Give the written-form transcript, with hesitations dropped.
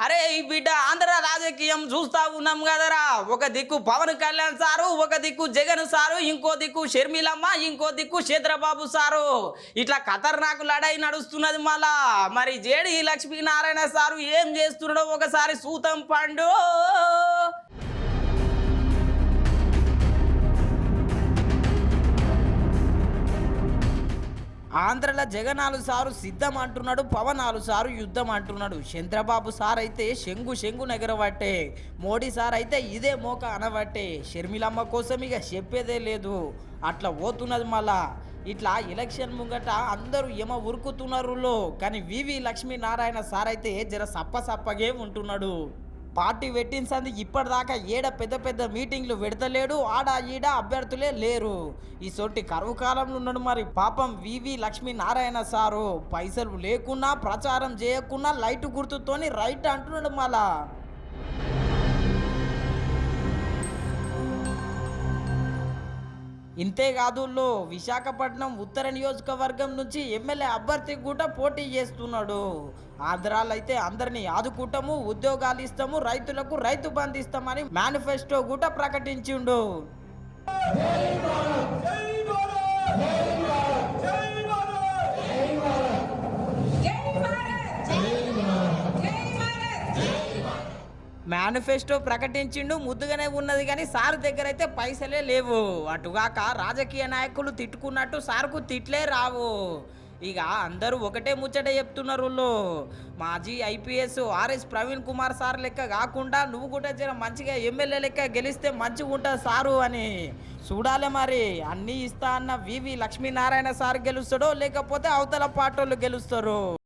అరే ఈ బిడ్డ ఆంధ్ర రాజకీయం చూస్తా ఉన్నాం కదరా. ఒక దిక్కు పవన్ కళ్యాణ్ సారు, ఒక దిక్కు జగన్ సారు, ఇంకో దిక్కు షర్మిలమ్మ, ఇంకో దిక్కు చంద్రబాబు సారు. ఇట్లా ఖతర్నాకు లడాయి నడుస్తున్నది. మళ్ళా మరి జేడి లక్ష్మీనారాయణ సారు ఏం చేస్తున్నాడో ఒకసారి సూతం పండు. ఆంధ్రలో జగనాలు సారు సిద్ధం అంటున్నాడు, పవనాలు సారు యుద్ధం అంటున్నాడు. చంద్రబాబు సార్ అయితే శంగు నెగరబట్టే, మోడీ సార్ అయితే ఇదే మోక అనబట్టే, షర్మిలమ్మ కోసం ఇక చెప్పేదే లేదు. అట్లా పోతున్నది. మళ్ళా ఇట్లా ఎలక్షన్ ముంగట అందరూ ఏమో ఉరుకుతున్నారు. కానీ వివి లక్ష్మీనారాయణ సార్ అయితే జర సప్పగే ఉంటున్నాడు. పార్టీ పెట్టించింది ఇప్పటిదాకా పెద్ద పెద్ద మీటింగ్లు పెడతలేడు. ఆడ ఈడ అభ్యర్థులే లేరు. ఈ సొంటి కరువు కాలంలో ఉన్నాడు. మరి పాపం వివి లక్ష్మీనారాయణ సారు పైసలు లేకున్నా, ప్రచారం చేయకున్నా లైట్ గుర్తుతోని రైట్ అంటున్నాడు. మళ్ళా ఇంతేకాదు, విశాఖపట్నం ఉత్తర నియోజకవర్గం నుంచి ఎమ్మెల్యే అభ్యర్థి కూడా పోటీ చేస్తున్నాడు. ఆంధ్రాలో అయితే అందరినీ ఆదుకుంటాము, ఉద్యోగాలు ఇస్తాము, రైతులకు రైతు బంధు ఇస్తామని మేనిఫెస్టో కూడా ప్రకటించిండు. మేనిఫెస్టో ప్రకటించిండు, ముద్దుగానే ఉన్నది. కానీ సార్ దగ్గర అయితే పైసలే లేవు. అటుగాక రాజకీయ నాయకులు తిట్టుకున్నట్టు సార్కు తిట్లే రావు. ఇక అందరూ ఒకటే ముచ్చట చెప్తున్నారు. మాజీ IPS RS Praveen Kumar sir లెక్క కాకుండా నువ్వు కూడా జర మంచిగా ఎమ్మెల్యే లెక్క గెలిస్తే మంచిగా ఉంటుంది సారు అని చూడాలి. మరి అన్నీ ఇస్తా అన్న వివి లక్ష్మీనారాయణ సార్ గెలుస్తాడో లేకపోతే అవతల పార్టీలు గెలుస్తారో.